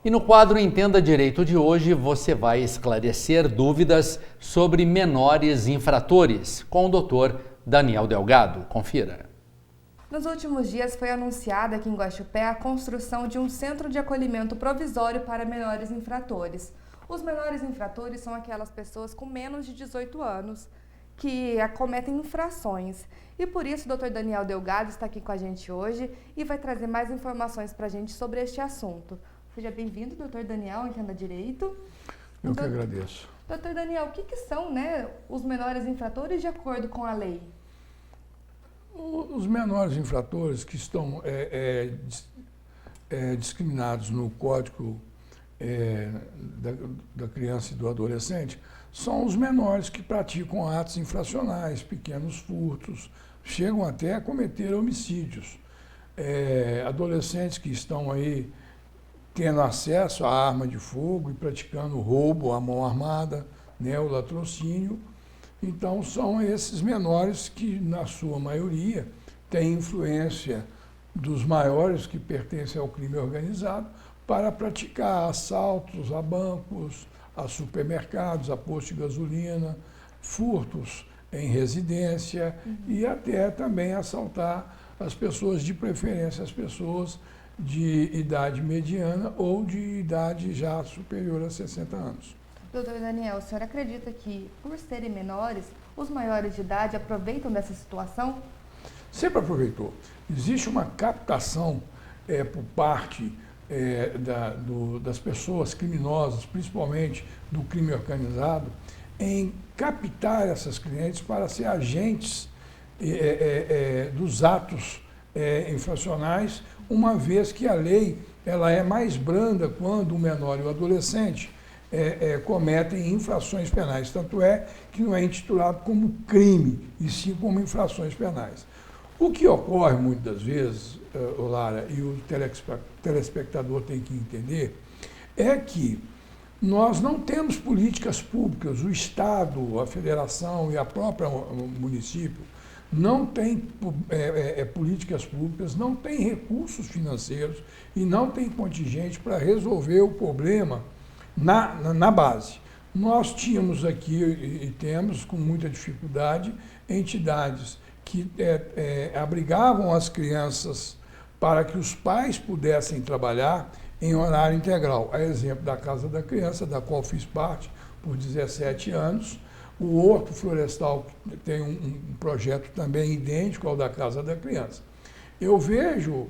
E no quadro Entenda Direito de hoje, você vai esclarecer dúvidas sobre menores infratores com o Dr. Daniel Delgado. Confira. Nos últimos dias foi anunciada aqui em Guaxupé a construção de um centro de acolhimento provisório para menores infratores. Os menores infratores são aquelas pessoas com menos de 18 anos que cometem infrações. E por isso o Dr. Daniel Delgado está aqui com a gente hoje e vai trazer mais informações para a gente sobre este assunto. Seja bem-vindo, Dr. Daniel, Entenda Direito. Eu que agradeço. Dr. Daniel, o que são, os menores infratores de acordo com a lei? Os menores infratores que estão discriminados no Código da Criança e do Adolescente são os menores que praticam atos infracionais, pequenos furtos, chegam até a cometer homicídios. Adolescentes que estão aí tendo acesso à arma de fogo e praticando roubo à mão armada, o latrocínio. Então, são esses menores que, na sua maioria, têm influência dos maiores que pertencem ao crime organizado para praticar assaltos a bancos, a supermercados, a postos de gasolina, furtos em residência e até também assaltar as pessoas, de preferência as pessoas de idade mediana ou de idade já superior a 60 anos. Doutor Daniel, o senhor acredita que, por serem menores, os maiores de idade aproveitam dessa situação? Sempre aproveitou. Existe uma captação por parte das pessoas criminosas, principalmente do crime organizado, em captar essas clientes para ser agentes dos atos infracionais, uma vez que a lei ela é mais branda quando o menor e o adolescente cometem infrações penais. Tanto é que não é intitulado como crime, e sim como infrações penais. O que ocorre muitas vezes, Lara, e o telespectador tem que entender, é que nós não temos políticas públicas, o Estado, a Federação e a própria município não tem políticas públicas, não tem recursos financeiros e não tem contingente para resolver o problema na base. Nós tínhamos aqui e temos, com muita dificuldade, entidades que abrigavam as crianças para que os pais pudessem trabalhar em horário integral. A exemplo da Casa da Criança, da qual fiz parte por 17 anos, o Horto Florestal tem um projeto também idêntico ao da Casa da Criança. Eu vejo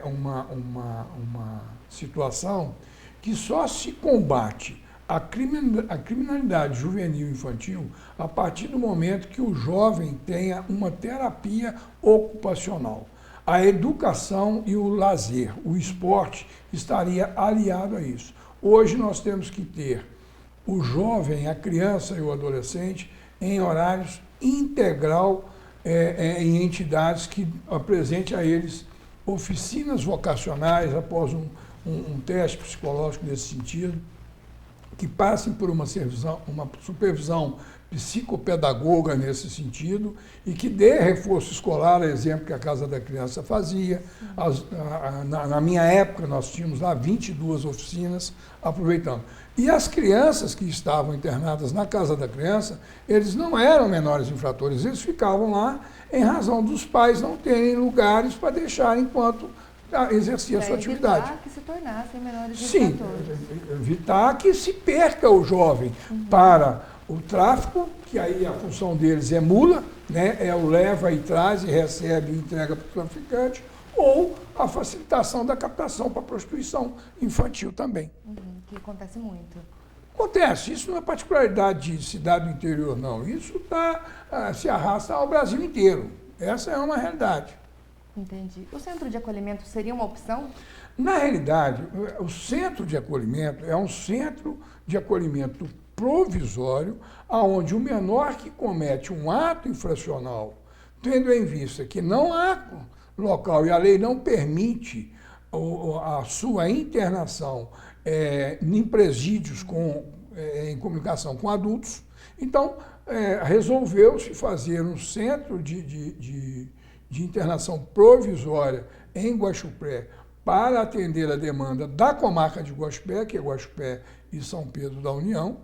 uma situação que só se combate a criminalidade juvenil e infantil a partir do momento que o jovem tenha uma terapia ocupacional. A educação e o lazer, o esporte, estaria aliado a isso. Hoje nós temos que ter o jovem, a criança e o adolescente em horários integral em entidades que apresentem a eles oficinas vocacionais após um teste psicológico nesse sentido, que passem por uma supervisão psicopedagoga nesse sentido e que dê reforço escolar, exemplo que a Casa da Criança fazia. Na minha época, nós tínhamos lá 22 oficinas aproveitando. E as crianças que estavam internadas na Casa da Criança, eles não eram menores infratores, eles ficavam lá em razão dos pais não terem lugares para deixar enquanto exercia a sua atividade. Evitar que se tornassem menores infratores. Sim, evitar que se perca o jovem para o tráfico, que aí a função deles é mula, é o leva e traz e recebe e entrega para o traficante, ou a facilitação da captação para a prostituição infantil também. Que acontece muito. Acontece, isso não é particularidade de cidade do interior, não. Isso se arrasta ao Brasil inteiro. Essa é uma realidade. Entendi. O centro de acolhimento seria uma opção? Na realidade, o centro de acolhimento é um centro de acolhimento provisório, onde o menor que comete um ato infracional, tendo em vista que não há local e a lei não permite a sua internação em presídios em comunicação com adultos, então resolveu-se fazer um centro de internação provisória em Guaxupé para atender a demanda da comarca de Guaxupé, que é Guaxupé e São Pedro da União,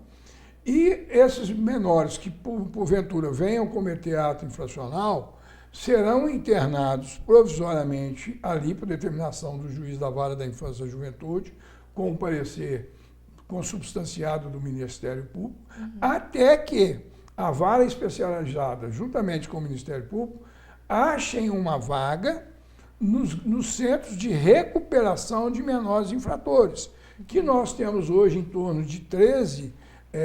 e esses menores que, porventura, venham cometer ato infracional, serão internados provisoriamente ali, por determinação do juiz da Vara da Infância e Juventude, com o parecer consubstanciado do Ministério Público, até que a Vara Especializada, juntamente com o Ministério Público, achem uma vaga nos centros de recuperação de menores infratores, que nós temos hoje em torno de 13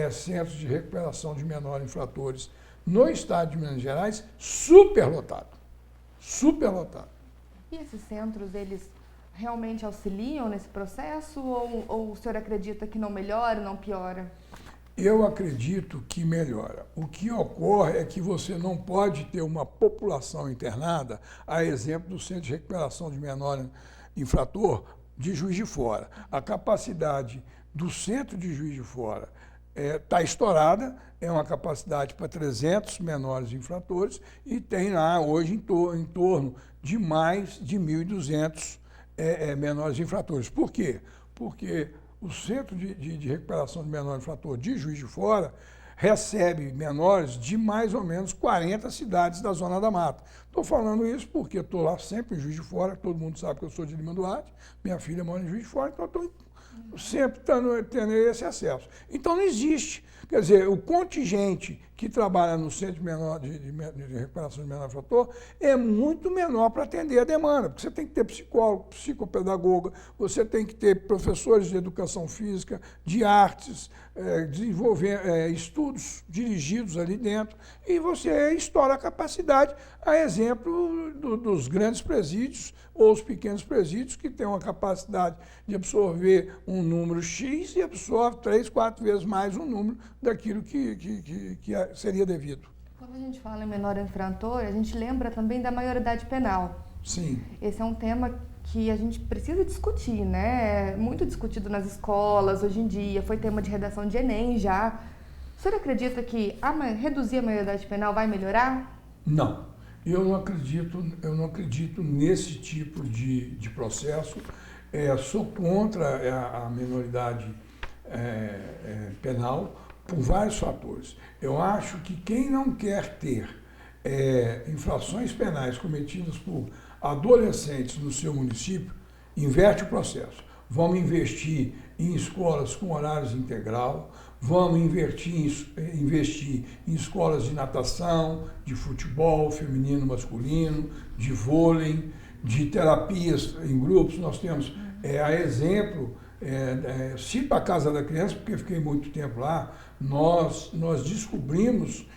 centros de recuperação de menores infratores no estado de Minas Gerais, superlotado. Superlotado. E esses centros, eles realmente auxiliam nesse processo ou o senhor acredita que não melhora, não piora? Eu acredito que melhora. O que ocorre é que você não pode ter uma população internada, a exemplo do Centro de Recuperação de Menor Infrator de Juiz de Fora. A capacidade do Centro de Juiz de Fora está estourada, é uma capacidade para 300 menores infratores e tem lá hoje em torno de mais de 1.200 menores infratores. Por quê? Porque o Centro de Recuperação de Menor Infrator de Juiz de Fora recebe menores de mais ou menos 40 cidades da Zona da Mata. Estou falando isso porque estou lá sempre em Juiz de Fora, todo mundo sabe que eu sou de Lima Duarte, minha filha mora em Juiz de Fora, então estou sempre tendo esse acesso. Então não existe. Quer dizer, o contingente que trabalha no Centro de Recuperação de Menor Infrator é muito menor para atender a demanda, porque você tem que ter psicólogo, psicopedagoga, você tem que ter professores de educação física, de artes, desenvolver estudos dirigidos ali dentro, e você estoura a capacidade, a exemplo dos grandes presídios ou os pequenos presídios que têm uma capacidade de absorver um número X e absorve 3, 4 vezes mais um número daquilo que seria devido. Quando a gente fala em menor infrator, a gente lembra também da maioridade penal. Sim. Esse é um tema que a gente precisa discutir, né? É muito discutido nas escolas hoje em dia, foi tema de redação de Enem já. O senhor acredita que reduzir a maioridade penal vai melhorar? Não. Eu não acredito nesse tipo de processo. Sou contra a minoridade penal por vários fatores. Eu acho que quem não quer ter infrações penais cometidas por adolescentes no seu município, inverte o processo. Vamos investir em escolas com horários integral, vamos investir em escolas de natação, de futebol feminino, masculino, de vôlei, de terapias em grupos. Nós temos, a exemplo, cito a Casa da Criança, porque fiquei muito tempo lá, nós descobrimos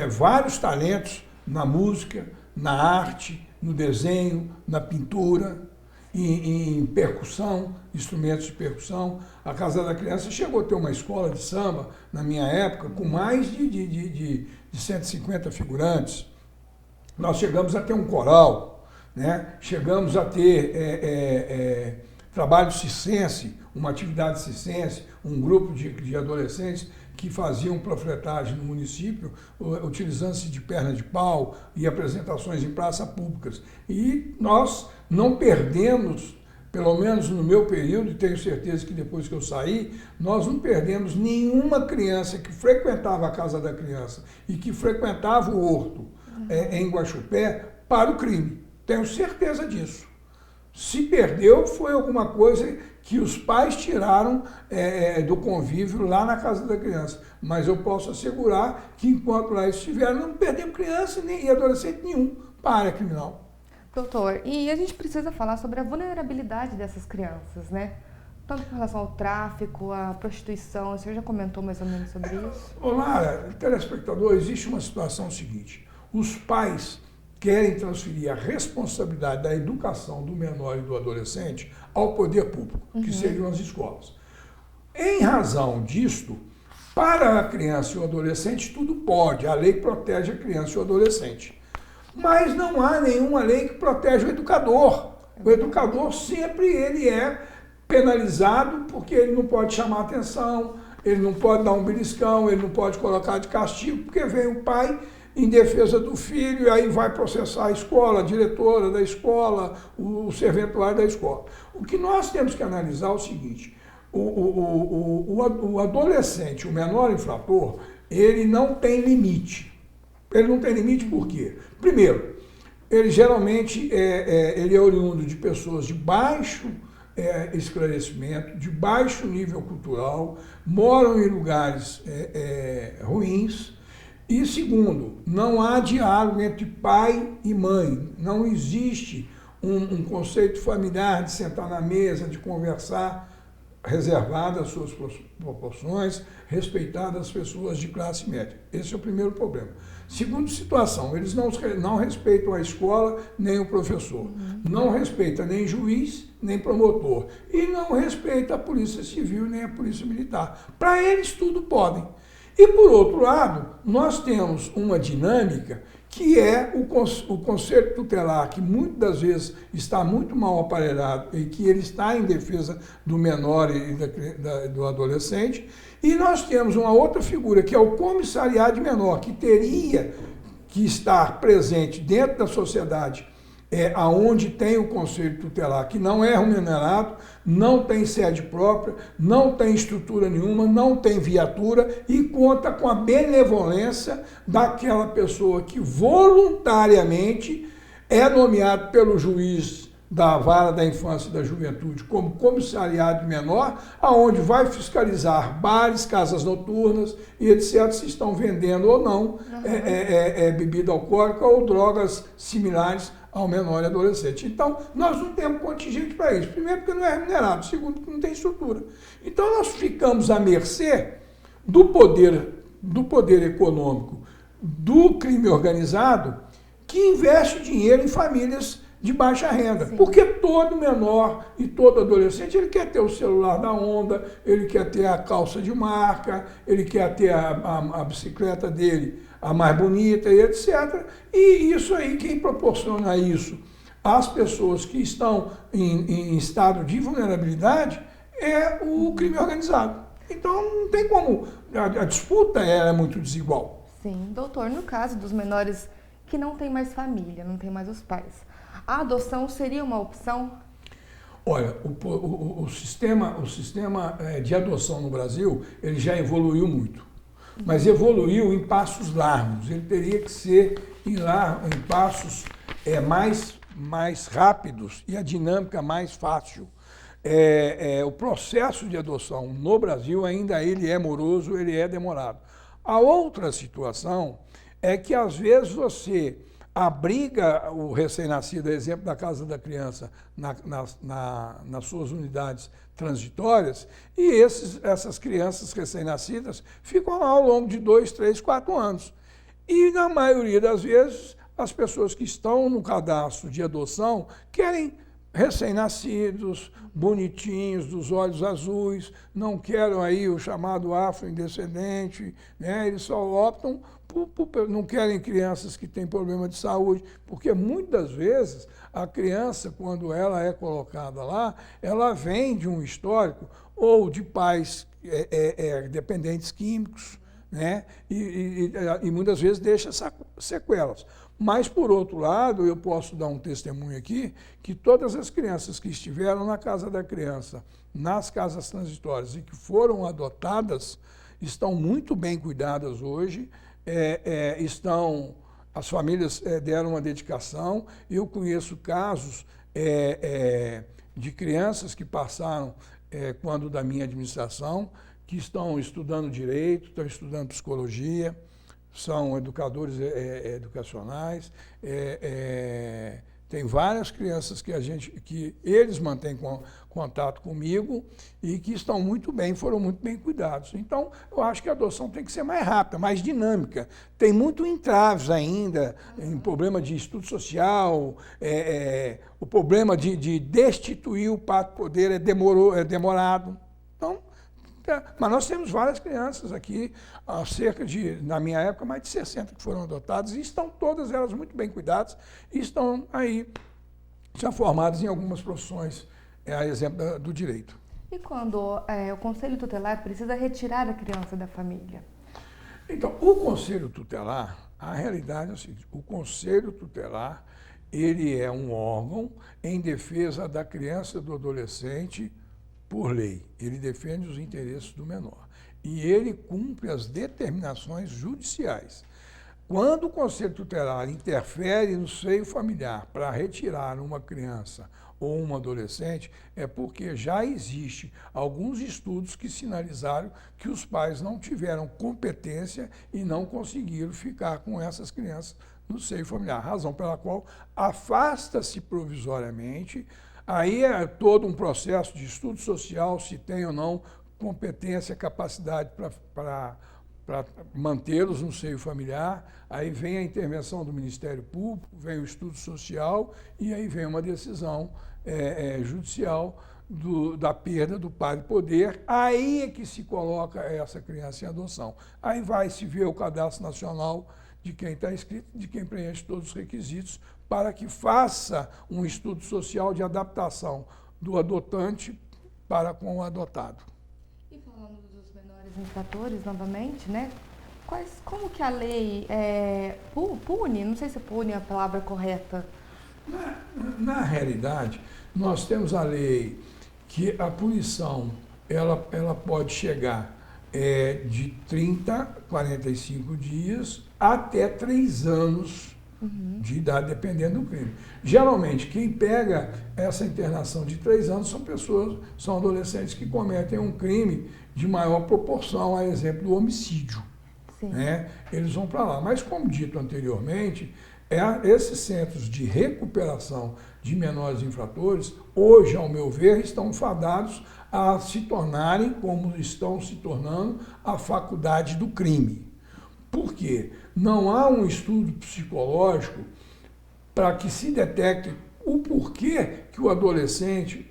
vários talentos na música, na arte, no desenho, na pintura, em percussão, instrumentos de percussão. A Casa da Criança chegou a ter uma escola de samba, na minha época, com mais de 150 figurantes. Nós chegamos a ter um coral, né? Chegamos a ter trabalho circense, uma atividade circense, um grupo de adolescentes que faziam panfletagem no município, utilizando-se de perna de pau e apresentações em praças públicas. E nós não perdemos, pelo menos no meu período, e tenho certeza que depois que eu saí, nós não perdemos nenhuma criança que frequentava a Casa da Criança e que frequentava o Horto em Guaxupé para o crime. Tenho certeza disso. Se perdeu, foi alguma coisa que os pais tiraram do convívio lá na Casa da Criança. Mas eu posso assegurar que enquanto lá estiveram, não perdemos criança e adolescente nenhum para a área criminal. Doutor, e a gente precisa falar sobre a vulnerabilidade dessas crianças, né? Tanto com relação ao tráfico, à prostituição, o senhor já comentou mais ou menos sobre isso? Olá, telespectador, existe uma situação seguinte. Os pais querem transferir a responsabilidade da educação do menor e do adolescente ao poder público, que seriam as escolas. Em razão disto, para a criança e o adolescente, tudo pode. A lei protege a criança e o adolescente. Mas não há nenhuma lei que protege o educador. O educador sempre ele é penalizado porque ele não pode chamar atenção, ele não pode dar um beliscão, ele não pode colocar de castigo, porque vem o pai em defesa do filho, e aí vai processar a escola, a diretora da escola, o serventuário da escola. O que nós temos que analisar é o seguinte: o adolescente, o menor infrator, ele não tem limite. Ele não tem limite por quê? Primeiro, ele geralmente ele é oriundo de pessoas de baixo esclarecimento, de baixo nível cultural, moram em lugares ruins. E segundo, não há diálogo entre pai e mãe. Não existe um conceito familiar de sentar na mesa, de conversar, reservado às suas proporções, respeitado as pessoas de classe média. Esse é o primeiro problema. Segunda situação, eles não respeitam a escola nem o professor, não respeita nem juiz nem promotor e não respeita a polícia civil nem a polícia militar. Para eles tudo podem. E por outro lado, nós temos uma dinâmica que é o conselho tutelar, que muitas das vezes está muito mal aparelhado e que ele está em defesa do menor e do adolescente. E nós temos uma outra figura, que é o comissariado de menor, que teria que estar presente dentro da sociedade, aonde tem o conselho tutelar, que não é remunerado, não tem sede própria, não tem estrutura nenhuma, não tem viatura e conta com a benevolência daquela pessoa que voluntariamente é nomeado pelo juiz da Vara da Infância e da Juventude como comissariado menor, aonde vai fiscalizar bares, casas noturnas e etc, se estão vendendo ou não bebida alcoólica ou drogas similares ao menor e adolescente. Então, nós não temos contingente para isso. Primeiro, porque não é remunerado. Segundo, porque não tem estrutura. Então, nós ficamos à mercê do poder econômico, do crime organizado, que investe dinheiro em famílias de baixa renda. Sim. Porque todo menor e todo adolescente, ele quer ter o celular da onda, ele quer ter a calça de marca, ele quer ter a bicicleta dele, a mais bonita e etc. E isso aí, quem proporciona isso às pessoas que estão em estado de vulnerabilidade é o crime organizado. Então, não tem como, a disputa é muito desigual. Sim, doutor, no caso dos menores que não têm mais família, não têm mais os pais, a adoção seria uma opção? Olha, o sistema de adoção no Brasil, ele já evoluiu muito, mas evoluiu em passos largos. Ele teria que ser em passos mais rápidos e a dinâmica mais fácil. O processo de adoção no Brasil ainda ele é moroso, ele é demorado. A outra situação é que às vezes você abriga o recém-nascido, exemplo da Casa da Criança, nas suas unidades transitórias, e essas crianças recém-nascidas ficam lá ao longo de 2, 3, 4 anos. E, na maioria das vezes, as pessoas que estão no cadastro de adoção querem recém-nascidos, bonitinhos, dos olhos azuis, não querem aí o chamado afrodescendente, né? Eles só optam não querem crianças que têm problema de saúde, porque muitas vezes a criança, quando ela é colocada lá, ela vem de um histórico ou de pais dependentes químicos, né? E muitas vezes deixa sequelas. Mas, por outro lado, eu posso dar um testemunho aqui, que todas as crianças que estiveram na Casa da Criança, nas casas transitórias e que foram adotadas, estão muito bem cuidadas hoje, as famílias deram uma dedicação. Eu conheço casos de crianças que passaram, quando da minha administração, que estão estudando direito, estão estudando psicologia, são educadores educacionais. Tem várias crianças que eles mantêm contato comigo e que estão muito bem, foram muito bem cuidados. Então, eu acho que a adoção tem que ser mais rápida, mais dinâmica. Tem muito entraves ainda, em problema de estudo social, o problema de destituir o pacto poder é demorado. Então, mas nós temos várias crianças aqui, na minha época, mais de 60 que foram adotadas, e estão todas elas muito bem cuidadas e estão aí já formadas em algumas profissões, a exemplo do direito. E quando o Conselho Tutelar precisa retirar a criança da família? Então, o Conselho Tutelar, A realidade é o seguinte, o Conselho Tutelar, ele é um órgão em defesa da criança e do adolescente por lei. Ele defende os interesses do menor. E ele cumpre as determinações judiciais. Quando o Conselho Tutelar interfere no seio familiar para retirar uma criança ou um adolescente, é porque já existe alguns estudos que sinalizaram que os pais não tiveram competência e não conseguiram ficar com essas crianças no seio familiar, razão pela qual afasta-se provisoriamente. Aí é todo um processo de estudo social, se tem ou não competência, capacidade para mantê-los no seio familiar, aí vem a intervenção do Ministério Público, vem o estudo social e aí vem uma decisão judicial da perda do pai de poder, aí é que se coloca essa criança em adoção. Aí vai se ver o cadastro nacional de quem está inscrito, de quem preenche todos os requisitos, para que faça um estudo social de adaptação do adotante para com o adotado. E falando dos menores infratores, novamente, né? Como que a lei pune? Não sei se pune é a palavra correta. Na realidade, nós temos a lei que a punição ela pode chegar de 30, 45 dias até 3 anos de idade, dependendo do crime. Geralmente, quem pega essa internação de 3 anos são adolescentes que cometem um crime de maior proporção, a exemplo do homicídio. Né? Eles vão para lá. Mas, como dito anteriormente, esses centros de recuperação de menores infratores, hoje, ao meu ver, estão fadados a se tornarem, como estão se tornando, a faculdade do crime. Por quê? Não há um estudo psicológico para que se detecte o porquê que o adolescente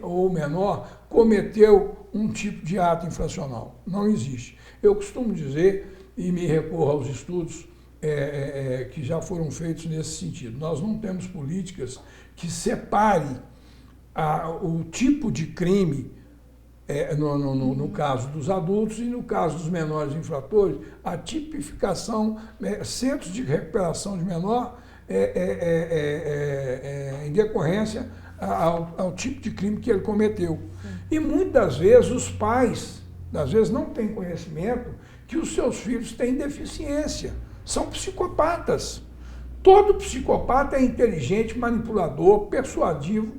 ou o menor cometeu um tipo de ato infracional. Não existe. Eu costumo dizer, e me recorro aos estudos que já foram feitos nesse sentido, nós não temos políticas que separem o tipo de crime, no caso dos adultos e no caso dos menores infratores, a tipificação, centros de recuperação de menor em decorrência ao tipo de crime que ele cometeu. E muitas das vezes os pais, não têm conhecimento que os seus filhos têm deficiência, são psicopatas. Todo psicopata é inteligente, manipulador, persuasivo,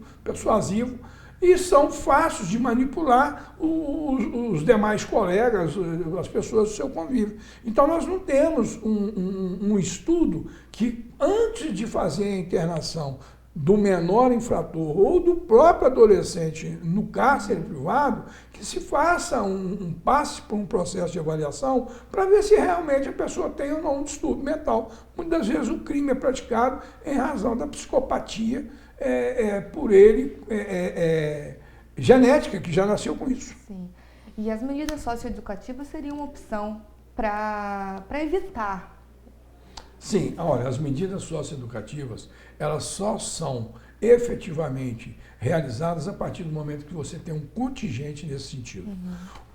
e são fáceis de manipular os demais colegas, as pessoas do seu convívio. Então, nós não temos um estudo que, antes de fazer a internação do menor infrator ou do próprio adolescente no cárcere privado, que se faça passe por um processo de avaliação para ver se realmente a pessoa tem ou não um distúrbio mental. Muitas vezes o crime é praticado em razão da psicopatia por ele, genética, que já nasceu com isso. Sim. E as medidas socioeducativas seriam uma opção para evitar? Sim, olha, as medidas socioeducativas, elas só são efetivamente realizadas a partir do momento que você tem um contingente nesse sentido.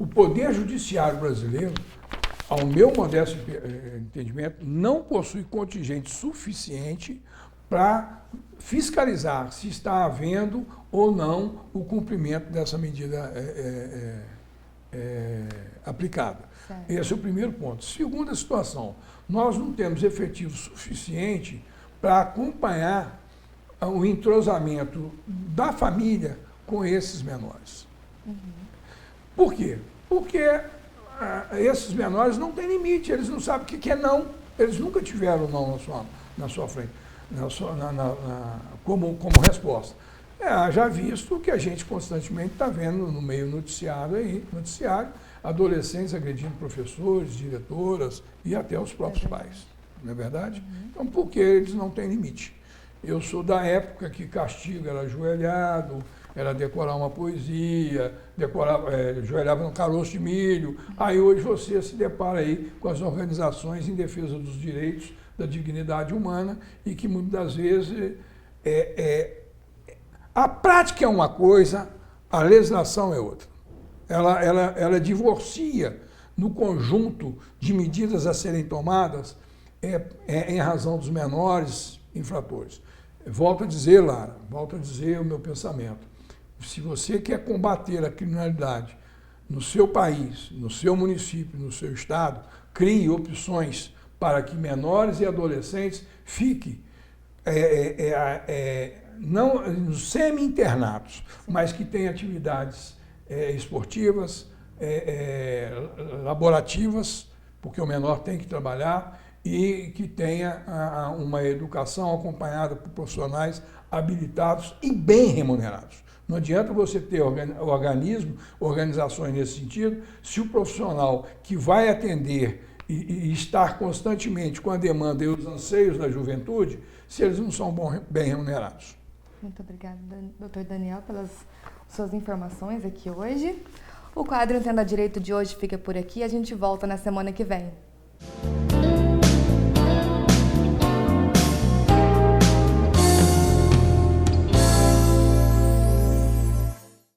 O Poder Judiciário brasileiro, ao meu modesto entendimento, não possui contingente suficiente para fiscalizar se está havendo ou não o cumprimento dessa medida aplicada. Certo. Esse é o primeiro ponto. Segunda situação, nós não temos efetivo suficiente para acompanhar o entrosamento da família com esses menores. Por quê? Porque esses menores não têm limite, eles não sabem o que é não, eles nunca tiveram não na sua frente, como resposta. Já visto que a gente constantemente está vendo no meio noticiário, adolescentes agredindo professores, diretoras e até os próprios pais, não é verdade? Então, por que eles não têm limite? Eu sou da época que castigo era ajoelhado, era decorar uma poesia, ajoelhava no caroço de milho. Aí hoje você se depara aí com as organizações em defesa dos direitos, da dignidade humana, e que muitas das vezes a prática é uma coisa, a legislação é outra. Ela divorcia no conjunto de medidas a serem tomadas em razão dos menores infratores. Volto a dizer, Lara, volto a dizer o meu pensamento. Se você quer combater a criminalidade no seu país, no seu município, no seu estado, crie opções para que menores e adolescentes fiquem não semi-internados, mas que tenham atividades esportivas, laborativas, porque o menor tem que trabalhar, e que tenha uma educação acompanhada por profissionais habilitados e bem remunerados. Não adianta você ter organizações nesse sentido, se o profissional que vai atender e estar constantemente com a demanda e os anseios da juventude, se eles não são bem remunerados. Muito obrigada, doutor Daniel, pelas suas informações aqui hoje. O quadro Entenda Direito de hoje fica por aqui, a gente volta na semana que vem.